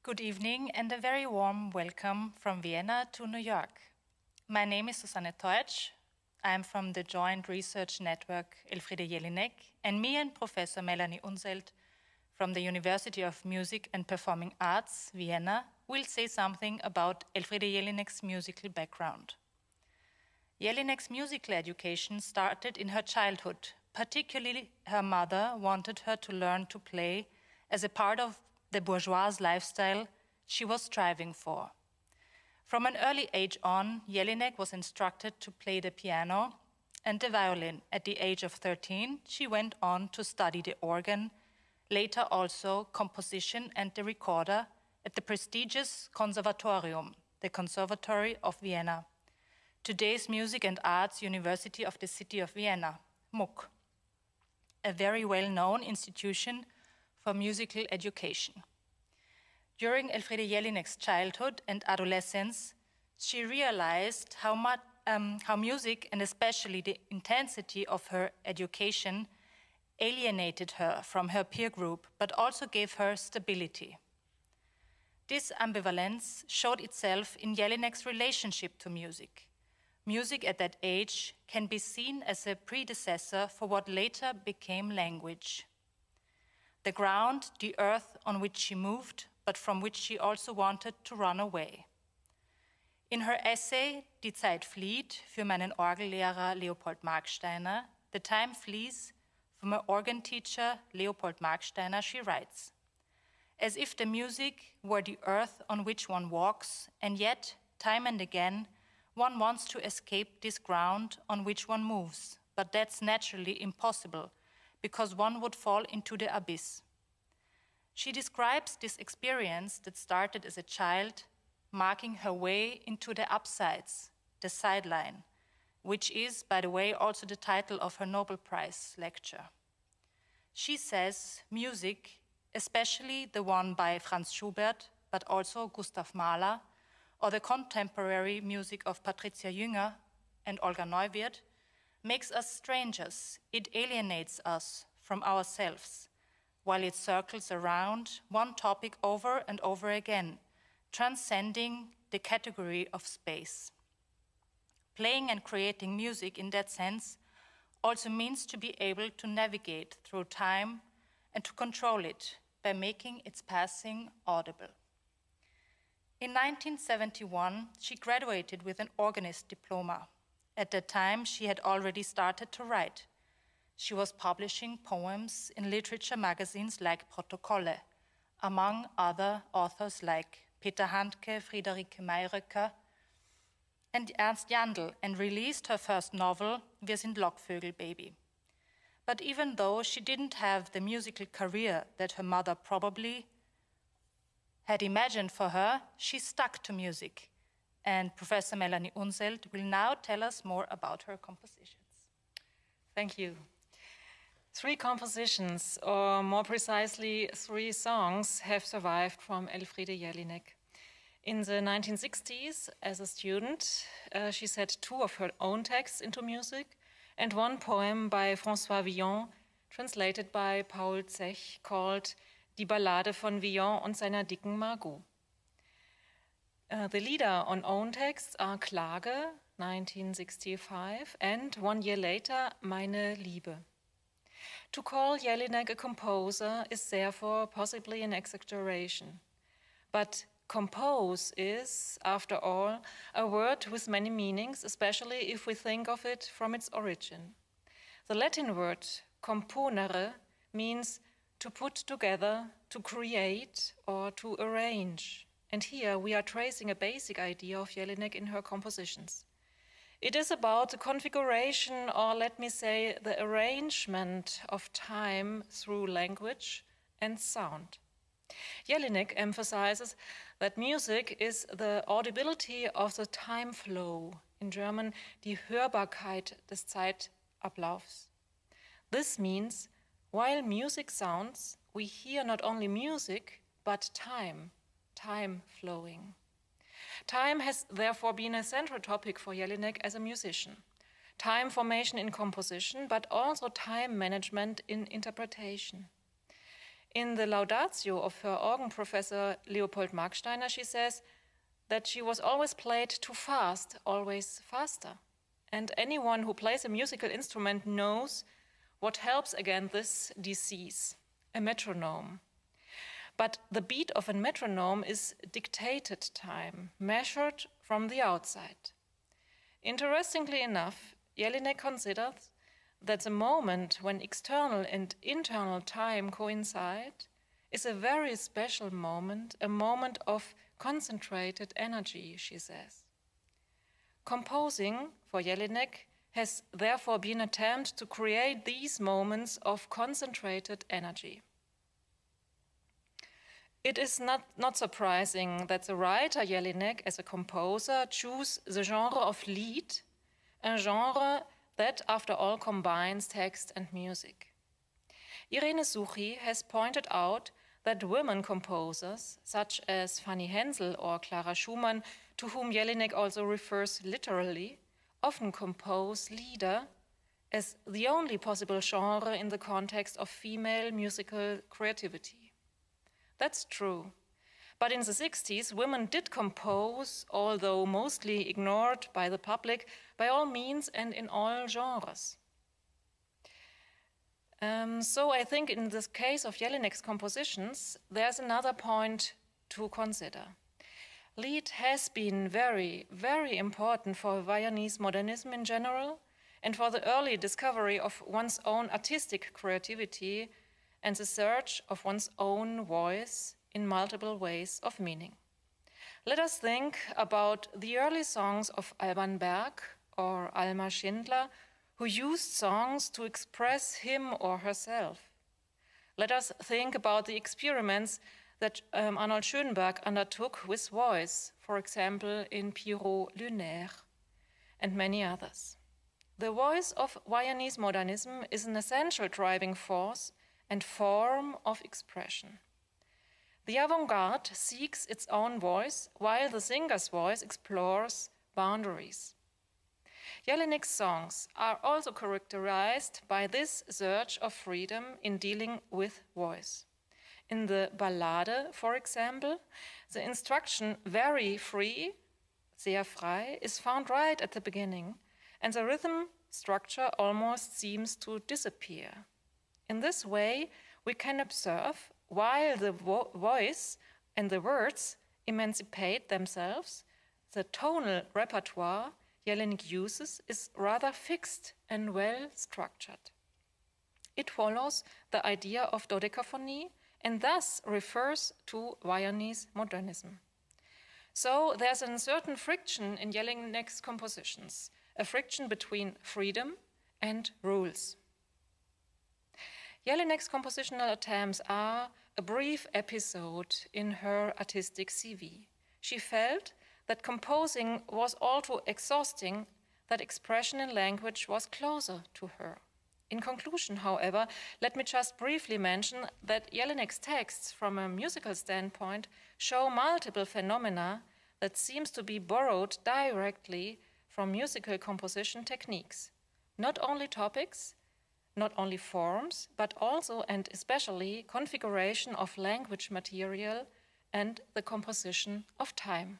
Good evening and a very warm welcome from Vienna to New York. My name is Susanne Teutsch. I am from the joint research network Elfriede Jelinek, and me and Professor Melanie Unseld from the University of Music and Performing Arts, Vienna, will say something about Elfriede Jelinek's musical background. Jelinek's musical education started in her childhood. Particularly, her mother wanted her to learn to play as a part of the bourgeois lifestyle she was striving for. From an early age on, Jelinek was instructed to play the piano and the violin. At the age of 13, she went on to study the organ, later also composition and the recorder at the prestigious Conservatorium, the Conservatory of Vienna, today's Music and Arts University of the City of Vienna, MUC, a very well-known institution for musical education. During Elfriede Jelinek's childhood and adolescence, she realized how music, and especially the intensity of her education, alienated her from her peer group, but also gave her stability. This ambivalence showed itself in Jelinek's relationship to music. Music at that age can be seen as a predecessor for what later became language. The ground, the earth on which she moved, but from which she also wanted to run away. In her essay, Die Zeit flieht, für meinen Orgellehrer Leopold Marksteiner, The Time Flees, from her organ teacher Leopold Marksteiner, she writes, as if the music were the earth on which one walks, and yet, time and again, one wants to escape this ground on which one moves, but that's naturally impossible, because one would fall into the abyss. She describes this experience that started as a child, marking her way into the upsides, the sideline, which is, by the way, also the title of her Nobel Prize lecture. She says music, especially the one by Franz Schubert, but also Gustav Mahler, or the contemporary music of Patricia Jünger and Olga Neuwirth, makes us strangers. It alienates us from ourselves, while it circles around one topic over and over again, transcending the category of space. Playing and creating music in that sense also means to be able to navigate through time and to control it by making its passing audible. In 1971, she graduated with an organist diploma. At that time, she had already started to write. She was publishing poems in literature magazines like Protokolle, among other authors like Peter Handke, Friederike Mayröcker, and Ernst Jandl, and released her first novel, Wir sind Lockvögel, Baby. But even though she didn't have the musical career that her mother probably had imagined for her, she stuck to music. And Professor Melanie Unseld will now tell us more about her compositions. Thank you. 3 compositions, or more precisely 3 songs, have survived from Elfriede Jelinek. In the 1960s, as a student, she set 2 of her own texts into music and 1 poem by François Villon, translated by Paul Zech, called Die Ballade von Villon und seiner dicken Margot. The leader on own texts are Klage, 1965, and 1 year later, Meine Liebe. To call Jelinek a composer is therefore possibly an exaggeration. But compose is, after all, a word with many meanings, especially if we think of it from its origin. The Latin word componere means to put together, to create, or to arrange. And here we are tracing a basic idea of Jelinek in her compositions. It is about the configuration, or let me say, the arrangement of time through language and sound. Jelinek emphasizes that music is the audibility of the time flow, in German, die Hörbarkeit des Zeitablaufs. This means, while music sounds, we hear not only music, but time flowing. Time has therefore been a central topic for Jelinek as a musician. Time formation in composition, but also time management in interpretation. In the Laudatio of her organ professor Leopold Marksteiner, she says that she was always played too fast, always faster. And anyone who plays a musical instrument knows what helps against this disease, a metronome. But the beat of a metronome is dictated time, measured from the outside. Interestingly enough, Jelinek considers that the moment when external and internal time coincide is a very special moment, a moment of concentrated energy, she says. Composing, for Jelinek, has therefore been an attempt to create these moments of concentrated energy. It is not surprising that the writer Jelinek, as a composer, chose the genre of lied, a genre that, after all, combines text and music. Irene Suchi has pointed out that women composers, such as Fanny Hensel or Clara Schumann, to whom Jelinek also refers literally, often compose lieder as the only possible genre in the context of female musical creativity. That's true. But in the 60s, women did compose, although mostly ignored by the public, by all means and in all genres. So I think in the case of Jelinek's compositions, there's another point to consider. Lied has been very, very important for Viennese modernism in general and for the early discovery of one's own artistic creativity and the search of one's own voice in multiple ways of meaning. Let us think about the early songs of Alban Berg or Alma Schindler, who used songs to express him or herself. Let us think about the experiments that Arnold Schönberg undertook with voice, for example, in Pierrot Lunaire, and many others. The voice of Viennese modernism is an essential driving force and form of expression. The avant-garde seeks its own voice, while the singer's voice explores boundaries. Jelinek's songs are also characterized by this search of freedom in dealing with voice. In the Ballade, for example, the instruction very free, sehr frei, is found right at the beginning, and the rhythm structure almost seems to disappear. In this way, we can observe, while the voice and the words emancipate themselves, the tonal repertoire Jelinek uses is rather fixed and well structured. It follows the idea of dodecaphony and thus refers to Viennese modernism. So there's a certain friction in Jelinek's compositions, a friction between freedom and rules. Jelinek's compositional attempts are a brief episode in her artistic CV. She felt that composing was all too exhausting, that expression in language was closer to her. In conclusion, however, let me just briefly mention that Jelinek's texts, from a musical standpoint, show multiple phenomena that seems to be borrowed directly from musical composition techniques. Not only topics, not only forms, but also and especially configuration of language material and the composition of time.